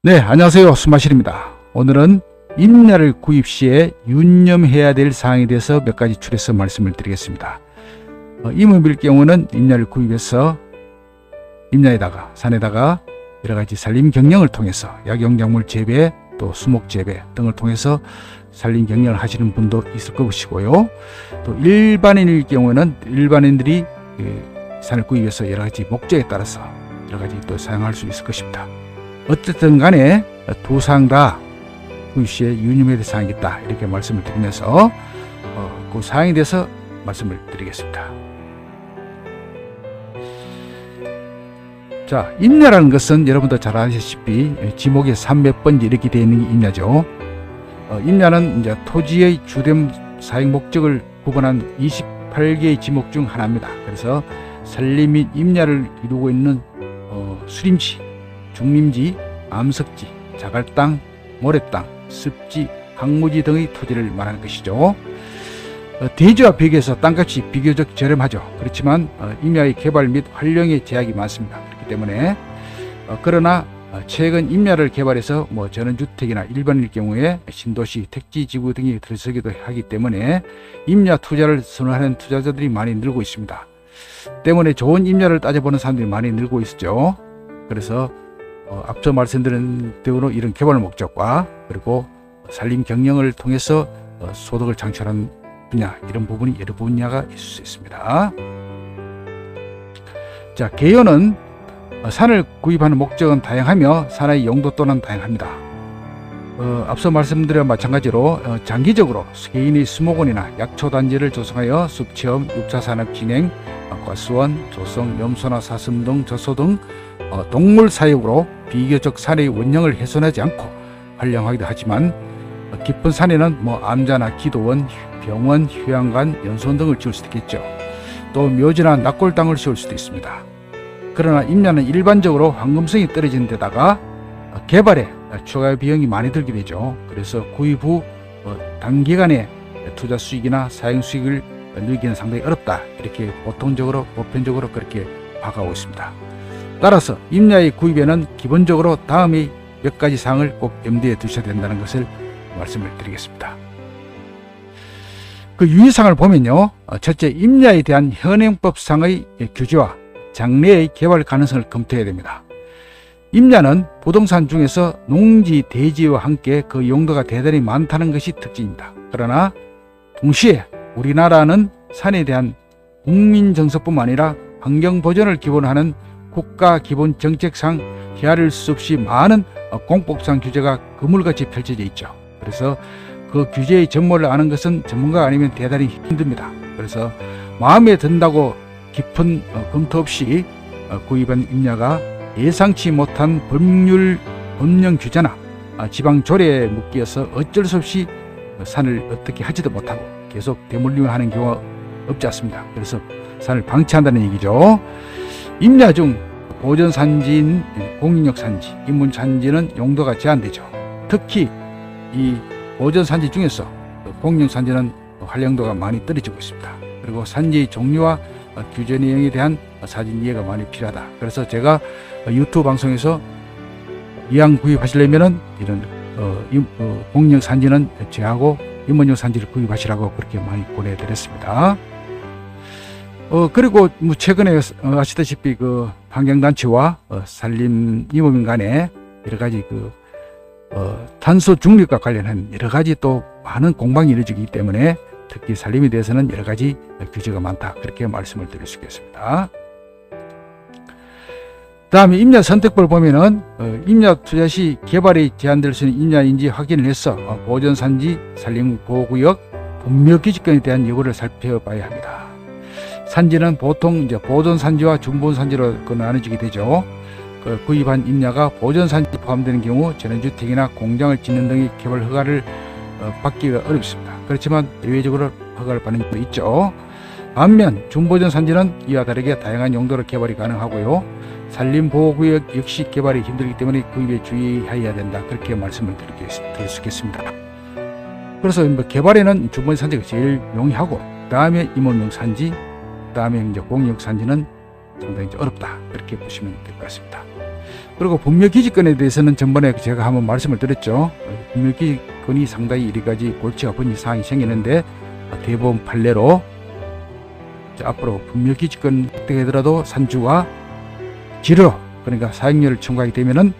네, 안녕하세요. 수마실입니다. 오늘은 임야를 구입 시에 유념해야 될 사항에 대해서 몇 가지 추려서 말씀을 드리겠습니다. 임업일 경우는 임야를 구입해서 임야에다가 산에다가 여러 가지 산림 경영을 통해서 약용작물 재배 또 수목 재배 등을 통해서 산림 경영을 하시는 분도 있을 것이고요. 또 일반인일 경우는 일반인들이 산을 구입해서 여러 가지 목적에 따라서 여러 가지 또 사용할 수 있을 것입니다. 어쨌든 간에 두 사항 다 구입 시에 유념해야 될 사항이 있다 이렇게 말씀을 드리면서 그 사항에 대해서 말씀을 드리겠습니다. 자, 임야라는 것은 여러분도 잘 아시다시피 지목의 3몇 번지 이렇게 되어 있는 게 임야죠. 임야는 이제 토지의 주된 사용 목적을 구분한 28개의 지목 중 하나입니다. 그래서 산림 및 임야를 이루고 있는 수림지, 중림지, 암석지, 자갈땅, 모래땅, 습지, 황무지 등의 토지를 말하는 것이죠. 대지와 비교해서 땅값이 비교적 저렴하죠. 그렇지만 임야의 개발 및 활용에 제약이 많습니다. 그렇기 때문에 그러나 최근 임야를 개발해서 전원주택이나 일반일 경우에 신도시, 택지지구 등이 들어서기도 하기 때문에 임야 투자를 선호하는 투자자들이 많이 늘고 있습니다. 때문에 좋은 임야를 따져보는 사람들이 많이 늘고 있죠. 그래서 앞서 말씀드린 대로 이런 개발 목적과 그리고 산림 경영을 통해서 소득을 창출하는 분야, 이런 부분이 여러 분야가 있을 수 있습니다. 자, 개요는 산을 구입하는 목적은 다양하며 산의 용도 또한 다양합니다. 앞서 말씀드린 마찬가지로 장기적으로 개인의 수목원이나 약초단지를 조성하여 숲체험, 육사산업 진행, 과수원, 조성, 염소나 사슴 등 저소 등 동물 사육으로 비교적 산의 원형을 훼손하지 않고 활용하기도 하지만 깊은 산에는 암자나 기도원, 병원, 휴양관, 연수원 등을 지을 수도 있겠죠. 또 묘지나 낙골당을 지을 수도 있습니다. 그러나 임야는 일반적으로 황금성이 떨어진 데다가 개발에 추가 비용이 많이 들게 되죠. 그래서 구입 후 단기간에 투자 수익이나 사용 수익을 늘기는 상당히 어렵다, 이렇게 보통적으로 보편적으로 그렇게 봐가고 있습니다. 따라서 임야의 구입에는 기본적으로 다음의 몇 가지 사항을 꼭 염두에 두셔야 된다는 것을 말씀을 드리겠습니다. 그 유의사항을 보면요, 첫째, 임야에 대한 현행법상의 규제와 장래의 개발 가능성을 검토해야 됩니다. 임야는 부동산 중에서 농지, 대지와 함께 그 용도가 대단히 많다는 것이 특징입니다. 그러나 동시에 우리나라는 산에 대한 국민 정서뿐만 아니라 환경 보존을 기본으로 하는 국가 기본 정책상 헤아릴 수 없이 많은 공법상 규제가 그물같이 펼쳐져 있죠. 그래서 그 규제의 전모를 아는 것은 전문가가 아니면 대단히 힘듭니다. 그래서 마음에 든다고 깊은 검토 없이 구입한 임야가 예상치 못한 법령 규제나 지방 조례에 묶여서 어쩔 수 없이 산을 어떻게 하지도 못하고 계속 대물림을 하는 경우가 없지 않습니다. 그래서 산을 방치한다는 얘기죠. 임야 중 보존산지인 공인력산지, 인문산지는 용도가 제한되죠. 특히 이 보존산지 중에서 공인력산지는 활용도가 많이 떨어지고 있습니다. 그리고 산지의 종류와 규제 내용에 대한 사진 이해가 많이 필요하다. 그래서 제가 유튜브 방송에서 이왕 구입하시려면은 이런 공인력산지는 제하고 인문력산지를 구입하시라고 그렇게 많이 보내드렸습니다. 그리고 최근에 아시다시피 그 환경단체와 산림 임업인 간에 여러 가지 탄소 중립과 관련한 여러 가지 또 많은 공방이 이루어지기 때문에 특히 산림에 대해서는 여러 가지 규제가 많다, 그렇게 말씀을 드릴 수 있겠습니다. 다음에 임야 선택법을 보면은 임야 투자 시 개발이 제한될 수 있는 임야인지 확인을 해서 보존산지, 산림보호구역, 분묘기지권에 대한 여부를 살펴봐야 합니다. 산지는 보통 이제 보존산지와 준보존산지로 나눠지게 되죠. 구입한 임야가 보존산지 포함되는 경우 전원주택이나 공장을 짓는 등의 개발 허가를 받기가 어렵습니다. 그렇지만 예외적으로 허가를 받는 경우도 있죠. 반면 준보존산지는 이와 다르게 다양한 용도로 개발이 가능하고요. 산림보호구역 역시 개발이 힘들기 때문에 구입에 주의해야 된다, 그렇게 말씀을 드릴 수 있겠습니다. 그래서 개발에는 준보존산지가 제일 용이하고, 그 다음에 임업용 산지, 그 다음에 이제 공유역 산지는 상당히 어렵다 그렇게 보시면 될 것 같습니다. 그리고 분묘기지권에 대해서는 전번에 제가 한번 말씀을 드렸죠. 분묘기지권이 상당히 여러가지 골치가 아픈 상황이 생기는데 대법원 판례로 앞으로 분묘기지권 획득하더라도 산주가 지르 그러니까 사용료를 청구하게 되면은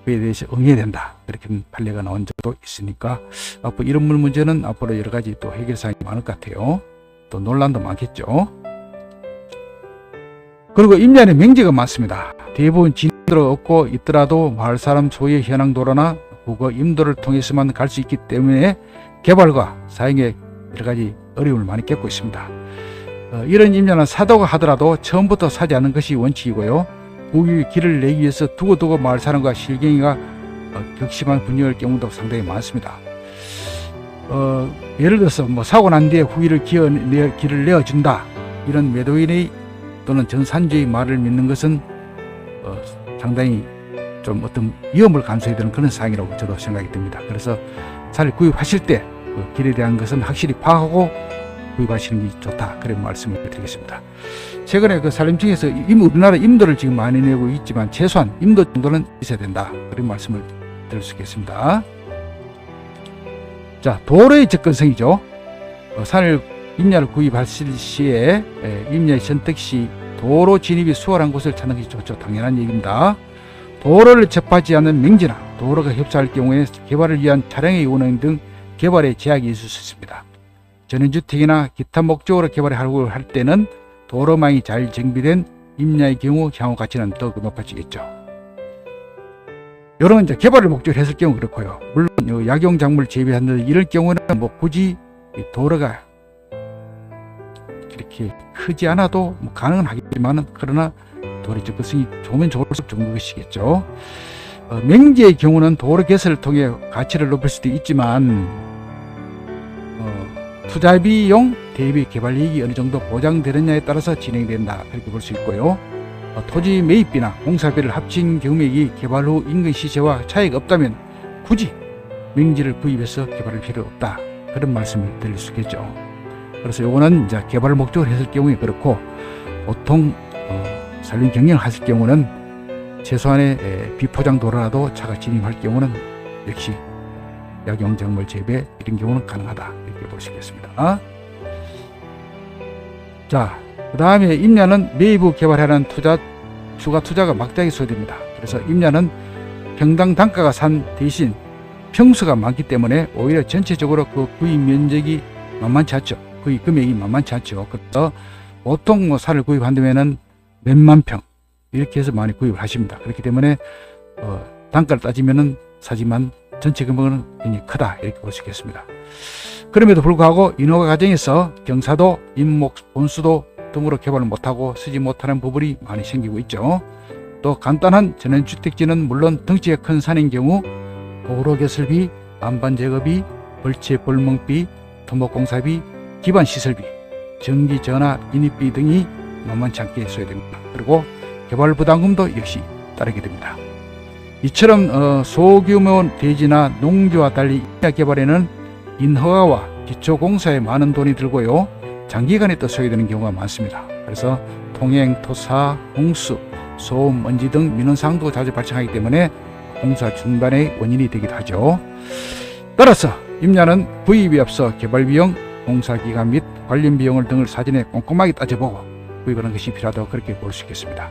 그에 대해서 응해야 된다 그렇게 판례가 나온 적도 있으니까 앞으로 이런 문제는 앞으로 여러가지 또 해결사항이 많을 것 같아요. 또 논란도 많겠죠. 그리고 임야에 명제가 많습니다. 대부분 진도를 얻고 있더라도 마을사람 소유의 현황 도로나 국어 임도를 통해서만 갈 수 있기 때문에 개발과 사용에 여러가지 어려움을 많이 겪고 있습니다. 이런 임야는 사도가 하더라도 처음부터 사지 않는 것이 원칙이고요. 그 길을 내기 위해서 두고두고 마을사람과 실갱이가 격심한 분쟁할 경우도 상당히 많습니다. 예를 들어서 사고 난 뒤에 후위를 길을 내어준다 이런 매도인의 또는 전산주의 말을 믿는 것은 상당히 좀 어떤 위험을 감수해야 되는 그런 사항이라고 저도 생각이 듭니다. 그래서 차를 구입하실 때 그 길에 대한 것은 확실히 파악하고 구입하시는 게 좋다 그런 말씀을 드리겠습니다. 최근에 그 산림청에서 우리나라 임도를 지금 많이 내고 있지만 최소한 임도 정도는 있어야 된다 그런 말씀을 드릴 수 있겠습니다. 자, 도로의 접근성이죠. 산을 임야를 구입하실 시에 임야의 선택 시 도로 진입이 수월한 곳을 찾는 것이 좋죠. 당연한 얘기입니다. 도로를 접하지 않는 명지나 도로가 협소할 경우에 개발을 위한 차량의 운행 등 개발에 제약이 있을 수 있습니다. 전원주택이나 기타 목적으로 개발하려고 할 때는 도로망이 잘 정비된 임야의 경우 향후 가치는 더욱 높아지겠죠. 이런 이제 개발을 목적으로 했을 경우 그렇고요. 물론 약용작물 재배하는 이럴 경우는 굳이 도로가 이렇게 크지 않아도 가능은 하겠지만 그러나 도로 접근성이 좋으면 좋을수록 좋은 것이겠죠. 맹지의 경우는 도로 개설을 통해 가치를 높일 수도 있지만 투자비용 대비 개발 이익이 어느 정도 보장되느냐에 따라서 진행된다 그렇게 볼 수 있고요. 토지 매입비나 공사비를 합친 경매액이 개발 후 인근 시세와 차이가 없다면 굳이 맹지를 구입해서 개발할 필요 없다 그런 말씀을 드릴 수 있겠죠. 그래서 요거는 이제 개발 목적으로 했을 경우에 그렇고 보통 산림 경영을 하실 경우는 최소한의 비포장 도로라도 차가 진입할 경우는 역시 약용작물 재배 이런 경우는 가능하다 이렇게 볼 수 있겠습니다. 자, 그 다음에 임야는 매입 후 개발하는 추가 투자가 막대하게 소요됩니다. 그래서 임야는 평당 단가가 산 대신 평수가 많기 때문에 오히려 전체적으로 그 구입 면적이 만만치 않죠. 구입 금액이 만만치 않죠. 그래서 보통 산을 구입한다면은 몇만 평 이렇게 해서 많이 구입을 하십니다. 그렇기 때문에 단가를 따지면은 사지만 전체 금액은 굉장히 크다 이렇게 볼 수 있겠습니다. 그럼에도 불구하고 인허가 과정에서 경사도, 인목, 본수도 등으로 개발을 못하고 쓰지 못하는 부분이 많이 생기고 있죠. 또 간단한 전원주택지는 물론 덩치가 큰 산인 경우 도로 개설비, 안반 제거비, 벌채 벌멍비, 토목공사비, 기반시설비, 전기, 전화, 인입비 등이 만만치 않게 소요됩니다. 그리고 개발 부담금도 역시 따르게 됩니다. 이처럼 소규모 대지나 농지와 달리 임야 개발에는 인허가와 기초공사에 많은 돈이 들고요. 장기간에 또 소요되는 경우가 많습니다. 그래서 통행, 토사, 홍수, 소음, 먼지 등 민원사항도 자주 발생하기 때문에 공사 중단의 원인이 되기도 하죠. 따라서 임야는 구입에 앞서 개발비용, 공사기간 및 관련 비용을 등을 사전에 꼼꼼하게 따져보고 구입하는 것이 필요하다고 그렇게 볼 수 있겠습니다.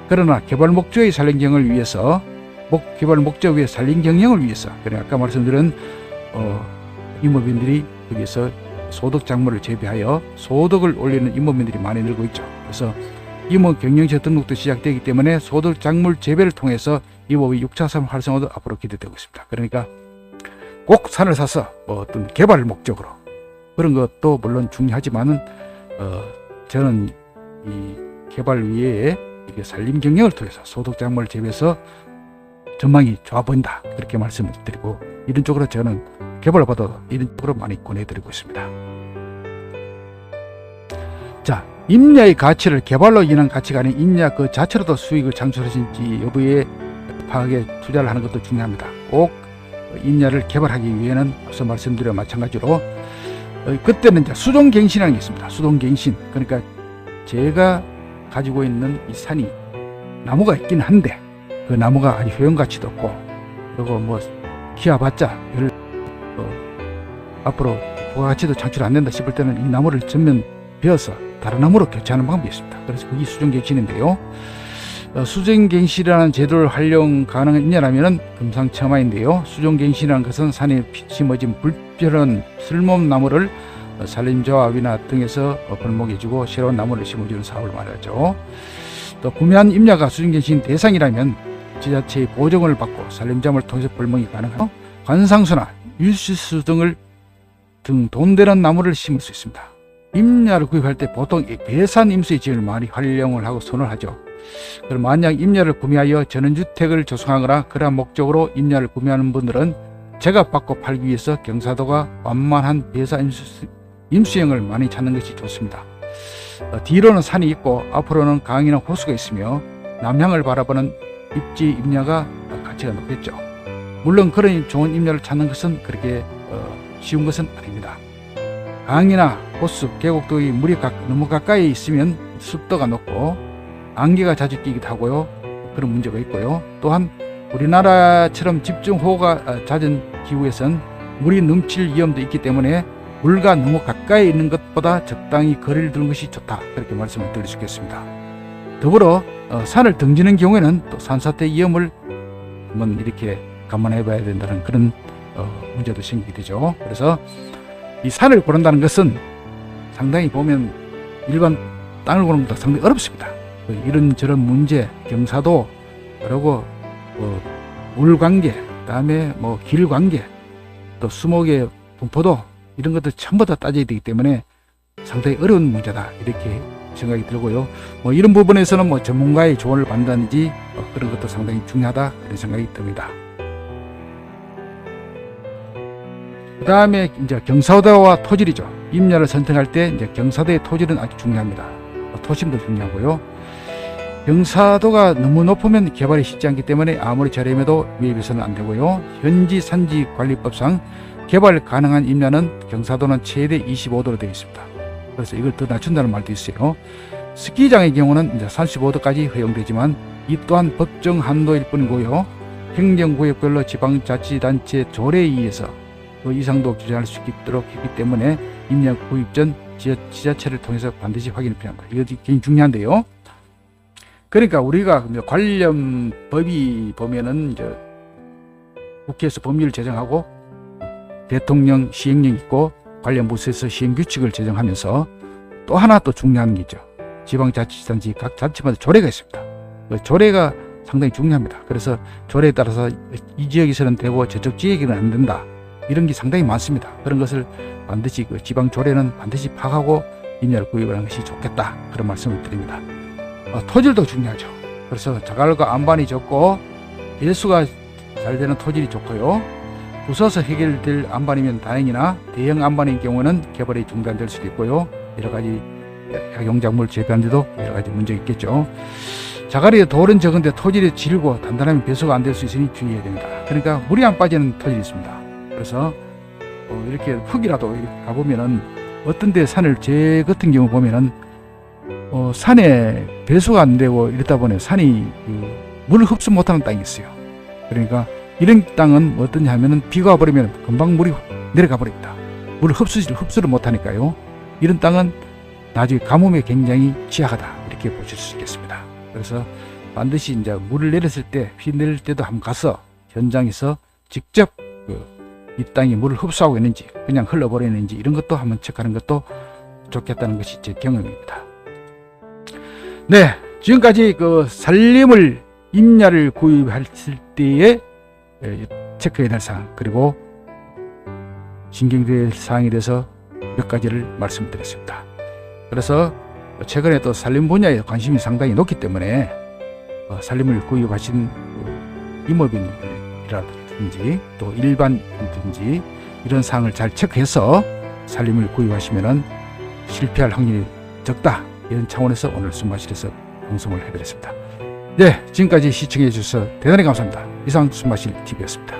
그러나 개발 목적의 산림 경영을 위해서 개발 목적 외 산림 경영을 위해서 아까 말씀드린 임업인들이 거기에서 소득 작물을 재배하여 소득을 올리는 임업인들이 많이 늘고 있죠. 그래서 임업 경영체 등록도 시작되기 때문에 소득 작물 재배를 통해서 임업의 6차 산 활성화도 앞으로 기대되고 있습니다. 그러니까 꼭 산을 사서 어떤 개발 목적으로 그런 것도 물론 중요하지만은 저는 이 개발 위에 이렇게 산림 경영을 통해서 소득 작물을 재배해서 전망이 좋아 보인다 그렇게 말씀을 드리고 이런 쪽으로 저는 개발보다 이런 쪽으로 많이 권해드리고 있습니다. 자, 임야의 가치를 개발로 인한 가치가 아닌 임야 그 자체로도 수익을 창출하신지 여부에 파악에 투자를 하는 것도 중요합니다. 꼭 임야를 개발하기 위해는 앞서 말씀드린 마찬가지로 그때는 이제 수동갱신이라는 게 있습니다. 수동갱신 그러니까 제가 가지고 있는 이 산이 나무가 있긴 한데 그 나무가 아주 효용가치도 없고 그리고 뭐 키워봤자 별 앞으로 부가가치도 창출 안 된다 싶을 때는 이 나무를 전면 베어서 다른 나무로 교체하는 방법이 있습니다. 그래서 그게 수정갱신인데요. 수정갱신이라는 제도를 활용 가능한 임야라면 금상첨화인데요. 수정갱신이라는 것은 산에 심어진 불필요한 쓸모없는 나무를 산림조합이나 등에서 벌목해주고 새로운 나무를 심어주는 사업을 말하죠. 또 구매한 임야가 수정갱신 대상이라면 지자체의 보증을 받고 산림조합을 통해서 벌목이 가능하고 관상수나 유실수 등 돈 되는 나무를 심을 수 있습니다. 임야를 구입할 때 보통 배산 임수의 지역을 많이 활용을 하고 선호를 하죠. 그럼 만약 임야를 구매하여 전원주택을 조성하거나 그러한 목적으로 임야를 구매하는 분들은 제값받고 팔기 위해서 경사도가 완만한 배산 임수형을 많이 찾는 것이 좋습니다. 뒤로는 산이 있고 앞으로는 강이나 호수가 있으며 남향을 바라보는 입지 임야가 가치가 높겠죠. 물론 그런 좋은 임야를 찾는 것은 그렇게 쉬운 것은 아닙니다. 강이나 호수, 계곡도의 물이 너무 가까이 있으면 습도가 높고 안개가 자주 끼기도 하고요. 그런 문제가 있고요. 또한 우리나라처럼 집중호우가 잦은 기후에선 물이 넘칠 위험도 있기 때문에 물과 너무 가까이 있는 것보다 적당히 거리를 두는 것이 좋다. 그렇게 말씀을 드릴 수 있겠습니다. 더불어 산을 등지는 경우에는 또 산사태 위험을 한번 이렇게 감안해 봐야 된다는 그런 문제도 생기게 되죠. 그래서 이 산을 고른다는 것은 상당히 보면 일반 땅을 고르는 것보다 상당히 어렵습니다. 이런저런 문제, 경사도, 그리고 물 관계, 그다음에 길 관계, 또 수목의 분포도 이런 것들 전부 다 따져야 되기 때문에 상당히 어려운 문제다 이렇게 생각이 들고요. 이런 부분에서는 전문가의 조언을 받는다든지 그런 것도 상당히 중요하다 그런 생각이 듭니다. 그 다음에 이제 경사도와 토질이죠. 임야를 선택할 때 이제 경사도의 토질은 아주 중요합니다. 토심도 중요하고요. 경사도가 너무 높으면 개발이 쉽지 않기 때문에 아무리 저렴해도 매입해서는 안 되고요. 현지 산지 관리법상 개발 가능한 임야는 경사도는 최대 25도로 되어 있습니다. 그래서 이걸 더 낮춘다는 말도 있어요. 스키장의 경우는 이제 35도까지 허용되지만 이 또한 법정 한도일 뿐이고요. 행정구역별로 지방자치단체 조례에 의해서 그 이상도 규제할 수 있도록 했기 때문에 임야 구입 전 지자체를 통해서 반드시 확인이 필요합니다. 이것이 굉장히 중요한데요. 그러니까 우리가 관련 법이 보면은 이제 국회에서 법률을 제정하고 대통령 시행령 있고 관련 부서에서 시행규칙을 제정하면서 또 하나 또 중요한 게 있죠. 지방자치단체 각 자치마다 조례가 있습니다. 그 조례가 상당히 중요합니다. 그래서 조례에 따라서 이 지역에서는 되고 저쪽 지역에는 안 된다. 이런 게 상당히 많습니다. 그런 것을 반드시 지방 조례는 반드시 파악하고 임야를 구입하는 것이 좋겠다. 그런 말씀을 드립니다. 토질도 중요하죠. 그래서 자갈과 안반이 적고 배수가 잘 되는 토질이 좋고요. 부서서 해결될 안반이면 다행이나 대형 안반인 경우는 개발이 중단될 수도 있고요. 여러 가지 약용작물 재배하는 데도 여러 가지 문제가 있겠죠. 자갈이 돌은 적은데 토질이 질고 단단하면 배수가 안 될 수 있으니 주의해야 됩니다. 그러니까 물이 안 빠지는 토질이 있습니다. 그래서 이렇게 흙이라도 이렇게 가보면은 어떤 데 산을 제 같은 경우 보면은 산에 배수가 안 되고 이러다 보니 산이 물을 흡수 못하는 땅이 있어요. 그러니까 이런 땅은 어떠냐 하면은 비가 와버리면 금방 물이 내려가 버립니다. 물을 흡수를 못하니까요. 이런 땅은 나중에 가뭄에 굉장히 취약하다 이렇게 보실 수 있겠습니다. 그래서 반드시 이제 물을 내렸을 때, 비 내릴 때도 한번 가서 현장에서 직접 이 땅이 물을 흡수하고 있는지 그냥 흘러버리는지 이런 것도 한번 체크하는 것도 좋겠다는 것이 제 경험입니다. 네, 지금까지 산림을 임야를 구입했을 때에 체크해야 될 사항 그리고 신경될 사항에 대해서 몇 가지를 말씀드렸습니다. 그래서 최근에 또 산림 분야에 관심이 상당히 높기 때문에 산림을 구입하신 임업인이라든지 또 일반이든지 이런 사항을 잘 체크해서 산림을 구입하시면 실패할 확률이 적다. 이런 차원에서 오늘 숨마실에서 방송을 해드렸습니다. 네, 지금까지 시청해 주셔서 대단히 감사합니다. 이상 숨마실 TV였습니다.